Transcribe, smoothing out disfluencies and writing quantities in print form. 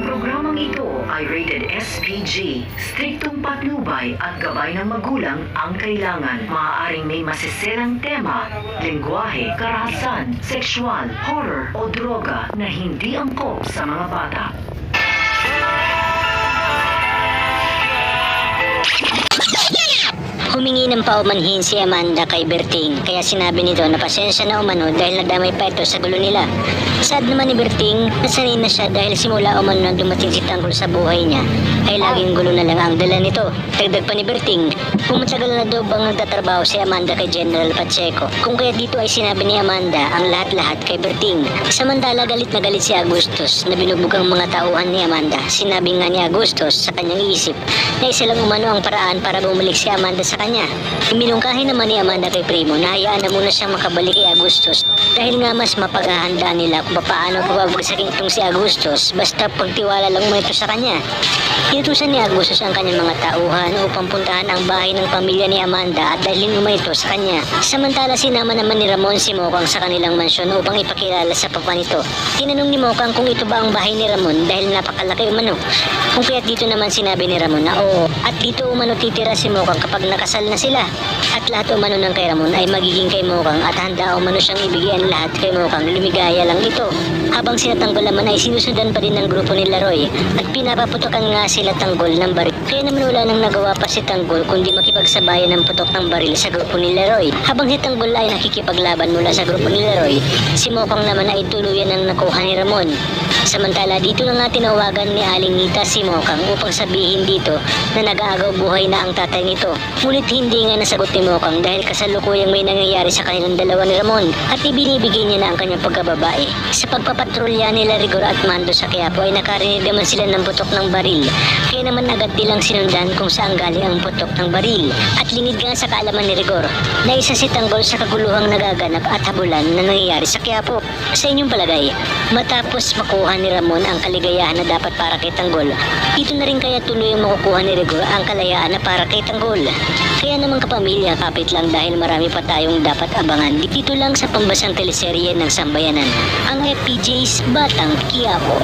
Ang programang ito ay rated SPG. Striktong patnubay at gabay ng magulang ang kailangan. Maaaring may masiselang tema, lengguwahe, karahasan, sexual, horror o droga na hindi angkop sa mga bata. Humingi ng paumanhin si Amanda kay Berting, kaya sinabi nito na pasensya na umano dahil nagdamay pa ito sa gulo nila. Sad naman ni Berting, nasanay na siya dahil simula umano nang dumating si Tanggol sa buhay niya, ay laging gulo na lang ang dala nito. Dagdag pa ni Berting, kung matagal na daw bang nagtatrabaho si Amanda kay General Pacheco, kung kaya dito ay sinabi ni Amanda ang lahat-lahat kay Berting. Samantala galit na galit si Agustus na binugbog ang mga tauhan ni Amanda. Sinabi nga ni Agustus sa kanyang isip na isa lang umano ang paraan para bumalik si Amanda sa kanya. Minungkahi naman ni Amanda kay Primo na hayaan na muna siyang makabalik kay Agustus dahil nga mas mapaghahanda nila kung paano pababagsakin itong si Agustus basta pagtiwala lang mo ito sa kanya. Inutusan ni Agustus ang kanyang mga tauhan upang puntahan ang bahay ng pamilya ni Amanda at dalhin mo ito sa kanya. Samantala sinama naman ni Ramon si Mokang sa kanilang mansyon upang ipakilala sa papa nito. Tinanong ni Mokang kung ito ba ang bahay ni Ramon dahil napakalaki umano. Kung kaya't dito naman sinabi ni Ramon na oo, at dito umano titira si Mokang kapag nakasal na sila. At lahat umano ng kay Ramon ay magiging kay Mokang at handa umano siyang ibigay ang lahat kay Mokang, lumigaya lang ito. Habang sila Tanggol naman ay sinusundan pa din ng grupo ni Laroy at pinapaputokan nga sila Tanggol ng baril. Kaya naman wala nang nagawa pa si Tanggol kundi makipagsabayan ng putok ng baril sa grupo ni Laroy. Habang si Tanggol ay nakikipaglaban mula sa grupo ni Laroy, si Mokang naman ay tuluyan ang nakuha ni Ramon. Samantala dito na nga tinawagan ni Aling Nita si Mokang upang sabihin dito na nag-aagaw buhay na ang tatay nito. Ngunit hindi nga nasagot ni Mokang dahil kasalukuyang may nangyayari sa kanilang dalawa ni Ramon at ibinibigay niya na ang kanyang pagkababae. Sa pagpapatrolya nila Rigor at Mando sa Quiapo ay nakarinig naman sila ng putok ng baril. Kaya naman agad nilang sinundan kung saan galing ang putok ng baril. At lingid nga sa kaalaman ni Rigor na isa si Tanggol sa kaguluhang nagaganap at habulan na nangyayari sa Quiapo. Sa inyong palagay, matapos makuha ni Ramon ang kaligayahan na dapat para kay Tanggol, dito na rin kaya tuloy ang makukuha ni Rigor ang kalayaan na para kay Tanggol. Kaya naman kapamilya, kapit lang dahil marami pa tayong dapat abangan dito lang sa pambasang teleserye ng Sambayanan, ang FPJ's Batang Quiapo.